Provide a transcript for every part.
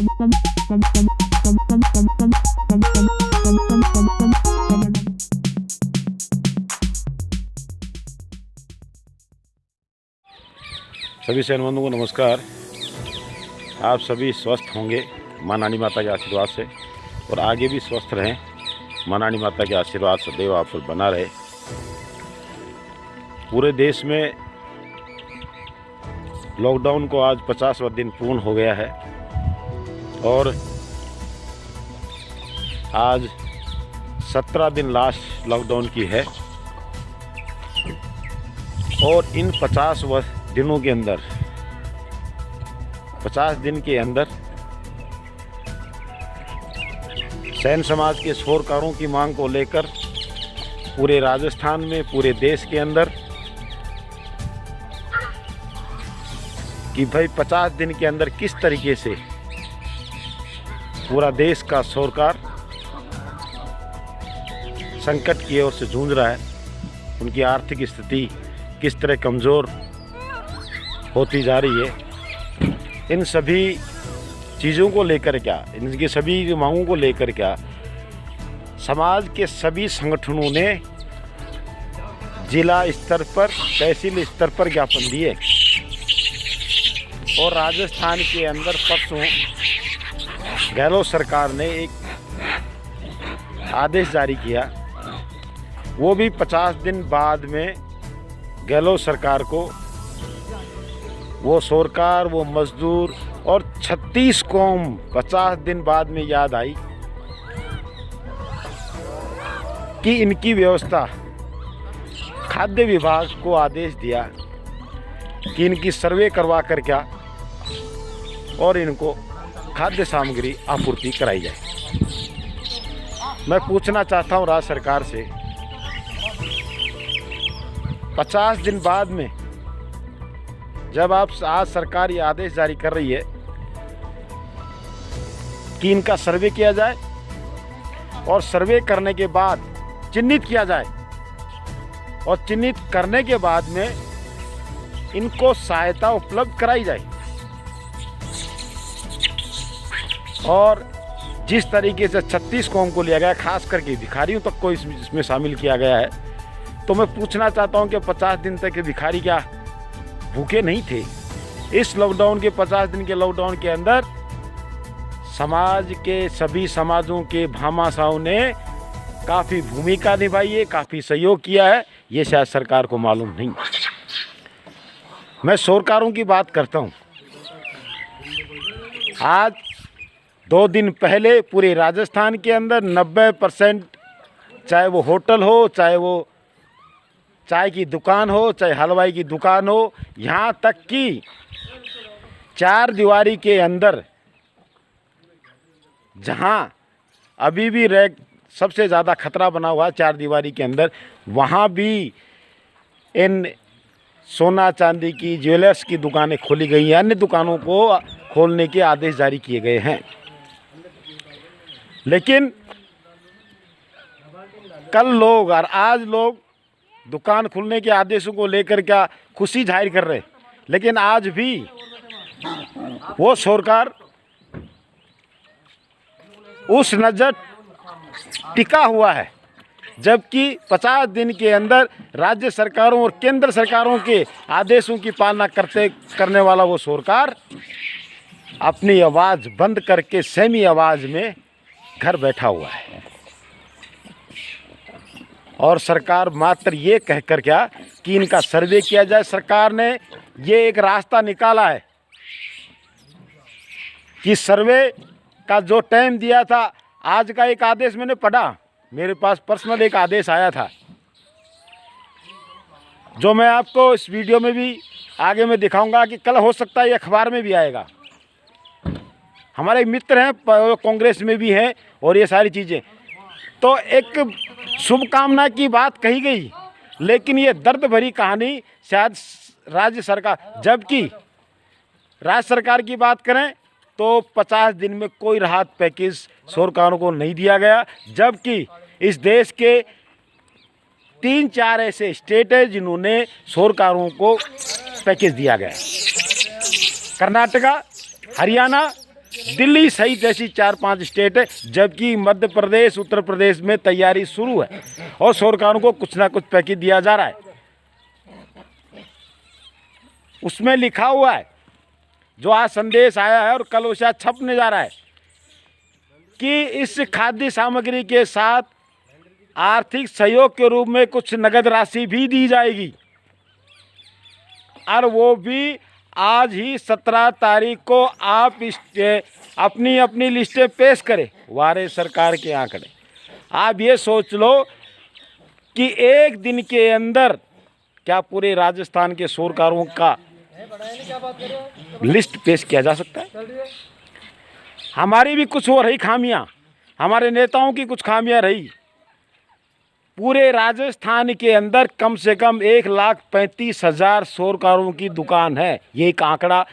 सभी सैनबंधुओं को नमस्कार। आप सभी स्वस्थ होंगे माँ नानी माता के आशीर्वाद से और आगे भी स्वस्थ रहें। माँ नानी माता के आशीर्वाद सदैव आप पर बना रहे। पूरे देश में लॉकडाउन को आज 50वां दिन पूर्ण हो गया है और आज 17 दिन लास्ट लॉकडाउन की है और इन 50 दिनों के अंदर 50 दिन के अंदर सैन समाज के शोरकारों की मांग को लेकर पूरे राजस्थान में, पूरे देश के अंदर कि भाई 50 दिन के अंदर किस तरीके से पूरा देश का शोरकार संकट की ओर से जूझ रहा है। उनकी आर्थिक स्थिति किस तरह कमज़ोर होती जा रही है। इन सभी चीज़ों को लेकर क्या, इनकी सभी मांगों को लेकर क्या समाज के सभी संगठनों ने जिला स्तर पर, तहसील स्तर पर ज्ञापन दिए और राजस्थान के अंदर परसों गहलोत सरकार ने एक आदेश जारी किया। वो भी 50 दिन बाद में गहलोत सरकार को वो शोरकार, वो मजदूर और 36 कौम 50 दिन बाद में याद आई कि इनकी व्यवस्था, खाद्य विभाग को आदेश दिया कि इनकी सर्वे करवा कर क्या और इनको खाद्य सामग्री आपूर्ति कराई जाए। मैं पूछना चाहता हूं राज्य सरकार से, 50 दिन बाद में जब आप आज सरकार ये आदेश जारी कर रही है कि इनका सर्वे किया जाए और सर्वे करने के बाद चिन्हित किया जाए और चिन्हित करने के बाद में इनको सहायता उपलब्ध कराई जाए और जिस तरीके से 36 कौम को लिया गया, खास करके भिखारियों तक को इसमें शामिल किया गया है, तो मैं पूछना चाहता हूं कि 50 दिन तक के भिखारी क्या भूखे नहीं थे? इस लॉकडाउन के 50 दिन के लॉकडाउन के अंदर समाज के सभी समाजों के भामाशाहों ने काफ़ी भूमिका निभाई है, काफ़ी सहयोग किया है। ये शायद सरकार को मालूम नहीं। मैं शोरकारों की बात करता हूँ। आज 2 दिन पहले पूरे राजस्थान के अंदर 90%, चाहे वो होटल हो, चाहे वो चाय की दुकान हो, चाहे हलवाई की दुकान हो, यहाँ तक कि 4 दीवारी के अंदर जहाँ अभी भी सबसे ज़्यादा खतरा बना हुआ है 4 दीवारी के अंदर, वहाँ भी इन सोना चांदी की, ज्वेलर्स की दुकानें खोली गई हैं। अन्य दुकानों को खोलने के आदेश जारी किए गए हैं। लेकिन कल लोग और आज लोग दुकान खुलने के आदेशों को लेकर क्या खुशी जाहिर कर रहे, लेकिन आज भी वो शोरकार उस नज़र टिका हुआ है, जबकि 50 दिन के अंदर राज्य सरकारों और केंद्र सरकारों के आदेशों की पालना करने वाला वो शोरकार अपनी आवाज़ बंद करके सेमी आवाज़ में घर बैठा हुआ है और सरकार मात्र ये कहकर क्या कि इनका सर्वे किया जाए। सरकार ने ये एक रास्ता निकाला है कि सर्वे का जो टाइम दिया था, आज का एक आदेश मैंने पढ़ा, मेरे पास पर्सनल एक आदेश आया था जो मैं आपको इस वीडियो में भी आगे में दिखाऊंगा कि कल हो सकता है ये अखबार में भी आएगा। हमारे मित्र हैं, कांग्रेस में भी हैं और ये सारी चीज़ें, तो एक शुभकामना की बात कही गई, लेकिन ये दर्द भरी कहानी शायद राज्य सरकार, जबकि राज्य सरकार की बात करें तो 50 दिन में कोई राहत पैकेज शोरकारों को नहीं दिया गया, जबकि इस देश के 3-4 ऐसे स्टेट है जिन्होंने शोरकारों को पैकेज दिया गया। कर्नाटका, हरियाणा, दिल्ली सहित जैसी 4-5 स्टेट है, जबकि मध्य प्रदेश, उत्तर प्रदेश में तैयारी शुरू है और सरकारों को कुछ ना कुछ पैकेज दिया जा रहा है। उसमें लिखा हुआ है, जो आज संदेश आया है और कल वो शायद छपने जा रहा है, कि इस खाद्य सामग्री के साथ आर्थिक सहयोग के रूप में कुछ नगद राशि भी दी जाएगी, और वो भी आज ही 17 तारीख को आप अपनी अपनी लिस्टें पेश करें। वारे सरकार के आंकड़े, आप ये सोच लो कि एक दिन के अंदर क्या पूरे राजस्थान के सरकारों का लिस्ट पेश किया जा सकता है? हमारी भी कुछ हो रही खामियां, हमारे नेताओं की कुछ खामियां रही। पूरे राजस्थान के अंदर कम से कम 1,35,000 सरकारों की दुकान है। ये एक आंकड़ा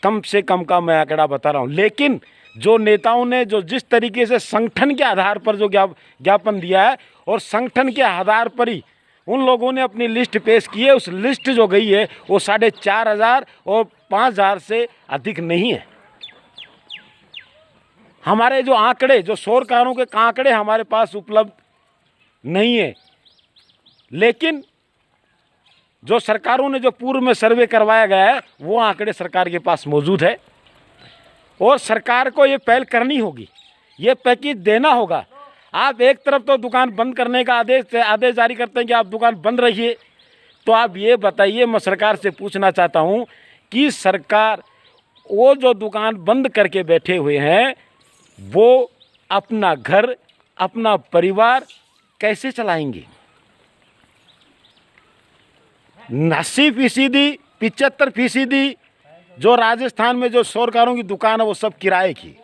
कम से कम का मैं आंकड़ा बता रहा हूँ। लेकिन जो नेताओं ने जो जिस तरीके से संगठन के आधार पर जो ज्ञापन दिया है, और संगठन के आधार पर ही उन लोगों ने अपनी लिस्ट पेश की है, उस लिस्ट जो गई है वो 4,500 और 5,000 से अधिक नहीं है। हमारे जो आंकड़े, जो सरकारों के आंकड़े हमारे पास उपलब्ध नहीं है, लेकिन जो सरकारों ने जो पूर्व में सर्वे करवाया गया है वो आंकड़े सरकार के पास मौजूद है, और सरकार को ये पहल करनी होगी, ये पैकेज देना होगा। आप एक तरफ तो दुकान बंद करने का आदेश जारी करते हैं कि आप दुकान बंद रखिए, तो आप ये बताइए, मैं सरकार से पूछना चाहता हूँ कि सरकार वो जो दुकान बंद करके बैठे हुए हैं वो अपना घर, अपना परिवार कैसे चलाएंगे? 80%, 75% जो राजस्थान में जो सरकारों की दुकान है वो सब किराए की।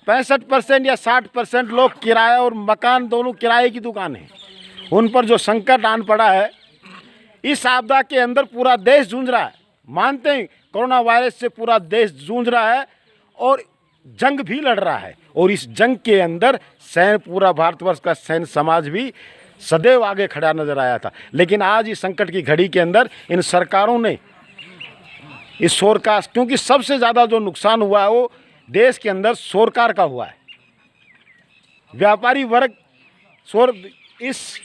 65% या 60% लोग किराया और मकान दोनों किराए की दुकान है। उन पर जो संकट आन पड़ा है, इस आपदा के अंदर पूरा देश जूझ रहा है। मानते हैं कोरोना वायरस से पूरा देश जूझ रहा है और जंग भी लड़ रहा है, और इस जंग के अंदर पूरा भारतवर्ष का सैन्य समाज भी सदैव आगे खड़ा नजर आया था। लेकिन आज इस संकट की घड़ी के अंदर इन सरकारों ने इस सरकार, क्योंकि सबसे ज़्यादा जो नुकसान हुआ है वो देश के अंदर सरकार का हुआ है। व्यापारी वर्ग इस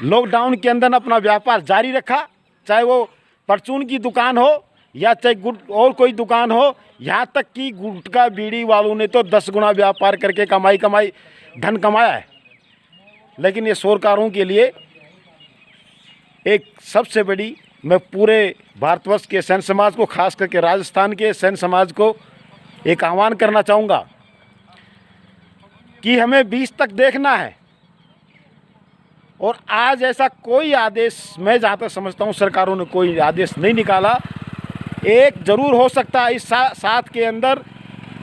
लॉकडाउन के अंदर अपना व्यापार जारी रखा, चाहे वो परचून की दुकान हो या चाहे और कोई दुकान हो। यहाँ तक कि गुटखा बीड़ी वालों ने तो 10 गुना व्यापार करके धन कमाया है। लेकिन ये सरकारों के लिए एक सबसे बड़ी, मैं पूरे भारतवर्ष के सैन्य समाज को, खास करके राजस्थान के सैन्य समाज को एक आह्वान करना चाहूँगा कि हमें 20 तक देखना है, और आज ऐसा कोई आदेश, मैं जहाँ तक समझता हूँ सरकारों ने कोई आदेश नहीं निकाला। एक ज़रूर हो सकता है इस साथ के अंदर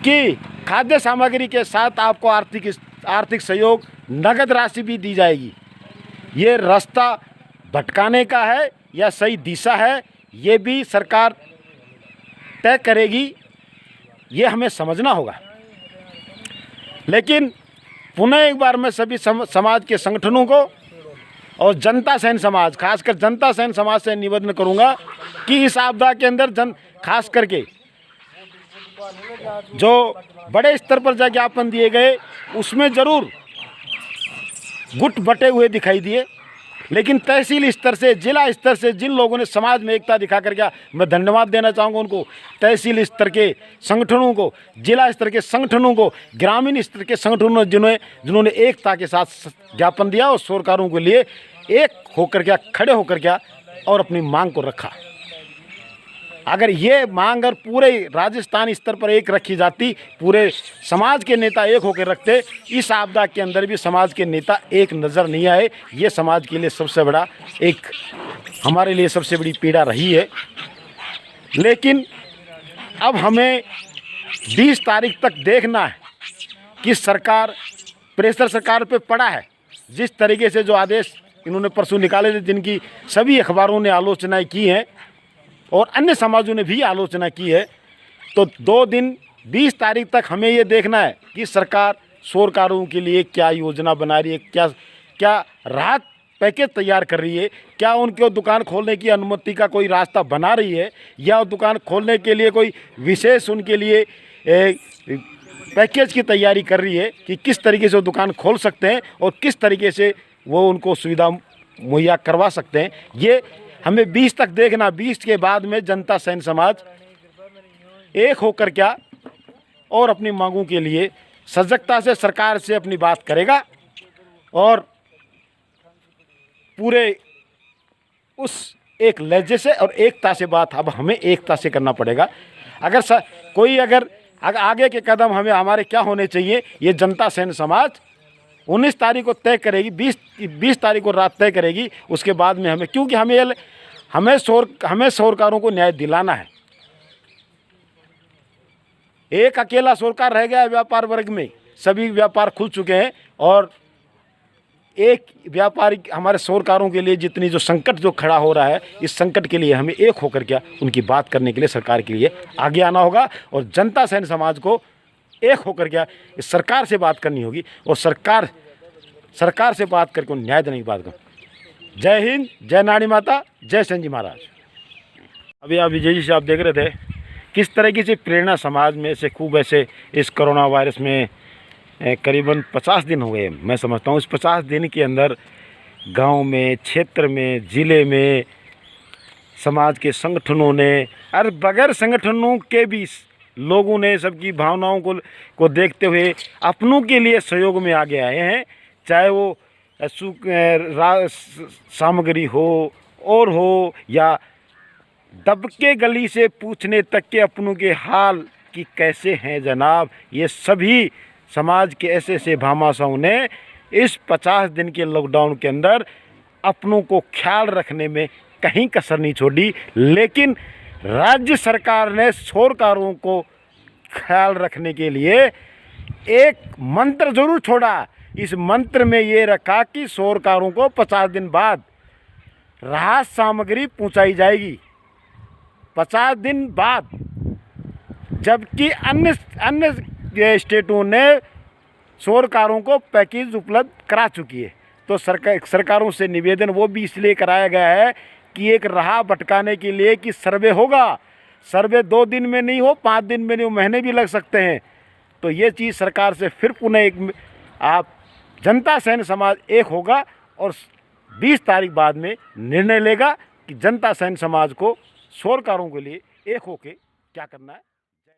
कि खाद्य सामग्री के साथ आपको आर्थिक सहयोग, नगद राशि भी दी जाएगी। ये रास्ता भटकाने का है या सही दिशा है, ये भी सरकार तय करेगी, ये हमें समझना होगा। लेकिन पुनः एक बार मैं सभी समाज के संगठनों को और जनता सैन्य समाज, खासकर जनता सैन्य समाज से निवेदन करूंगा कि इस आपदा के अंदर खास करके जो बड़े स्तर पर जो ज्ञापन दिए गए उसमें ज़रूर गुट बटे हुए दिखाई दिए, लेकिन तहसील स्तर से, जिला स्तर से जिन लोगों ने समाज में एकता दिखा कर गया, मैं धन्यवाद देना चाहूँगा उनको। तहसील स्तर के संगठनों को, जिला स्तर के संगठनों को, ग्रामीण स्तर के संगठनों जिन्होंने एकता के साथ ज्ञापन दिया और सरकारों के लिए एक होकर क्या, खड़े होकर क्या और अपनी मांग को रखा। अगर ये मांग अगर पूरे राजस्थान स्तर पर एक रखी जाती, पूरे समाज के नेता एक होकर रखते, इस आपदा के अंदर भी समाज के नेता एक नज़र नहीं आए। ये समाज के लिए सबसे बड़ा, एक हमारे लिए सबसे बड़ी पीड़ा रही है। लेकिन अब हमें 20 तारीख तक देखना है कि सरकार, प्रेशर सरकार पे पड़ा है। जिस तरीके से जो आदेश इन्होंने परसों निकाले थे, जिनकी सभी अखबारों ने आलोचनाएँ की हैं और अन्य समाजों ने भी आलोचना की है, तो 2 दिन 20 तारीख तक हमें ये देखना है कि सरकार सरकारों के लिए क्या योजना बना रही है, क्या राहत पैकेज तैयार कर रही है, क्या उनके दुकान खोलने की अनुमति का कोई रास्ता बना रही है, या दुकान खोलने के लिए कोई विशेष उनके लिए एक पैकेज की तैयारी कर रही है कि किस तरीके से वो दुकान खोल सकते हैं और किस तरीके से वो उनको सुविधा मुहैया करवा सकते हैं। ये हमें 20 तक देखना, 20 के बाद में जनता सैन समाज एक होकर क्या और अपनी मांगों के लिए सजगता से सरकार से अपनी बात करेगा और पूरे उस एक लहजे से और एकता से बात अब हमें एकता से करना पड़ेगा। अगर आगे के कदम हमें हमारे क्या होने चाहिए, ये जनता सैन समाज 19 तारीख को तय करेगी, 20 तारीख को रात तय करेगी। उसके बाद में हमें, क्योंकि हमें शोरकारों को न्याय दिलाना है। एक अकेला शोरकार रह गया है व्यापार वर्ग में, सभी व्यापार खुल चुके हैं और एक व्यापारी हमारे शोरकारों के लिए जितनी जो संकट जो खड़ा हो रहा है, इस संकट के लिए हमें एक होकर क्या उनकी बात करने के लिए सरकार के लिए आगे आना होगा और जनता सैन समाज को एक होकर क्या इस सरकार से बात करनी होगी और सरकार से बात करके उन्हें न्याय देने की बात करें। जय हिंद, जय नारी माता, जय सेन जी महाराज। अभी आप विजय जी से आप देख रहे थे किस तरीके से प्रेरणा समाज में से खूब ऐसे इस कोरोना वायरस में करीबन 50 दिन हो गए। मैं समझता हूँ इस 50 दिन के अंदर गांव में, क्षेत्र में, ज़िले में समाज के संगठनों ने और बगैर संगठनों के भी लोगों ने सबकी भावनाओं को देखते हुए अपनों के लिए सहयोग में आगे आए हैं। चाहे वो सामग्री हो और हो या दबके गली से पूछने तक के अपनों के हाल कि कैसे हैं जनाब, ये सभी समाज के ऐसे ऐसे भामाशाहों ने इस 50 दिन के लॉकडाउन के अंदर अपनों को ख्याल रखने में कहीं कसर नहीं छोड़ी। लेकिन राज्य सरकार ने शोरकारों को ख्याल रखने के लिए एक मंत्र जरूर छोड़ा। इस मंत्र में ये रखा कि शोरकारों को 50 दिन बाद राहत सामग्री पहुंचाई जाएगी, 50 दिन बाद। जबकि अन्य स्टेटों ने शोरकारों को पैकेज उपलब्ध करा चुकी है। तो सरकारों से निवेदन वो भी इसलिए कराया गया है कि एक राह भटकाने के लिए कि सर्वे होगा। सर्वे 2 दिन में नहीं हो, 5 दिन में नहीं हो, महीने भी लग सकते हैं। तो ये चीज़ सरकार से फिर पुनः आप जनता सैन समाज एक होगा और 20 तारीख बाद में निर्णय लेगा कि जनता सैन समाज को शोरकारों के लिए एक होके क्या करना है।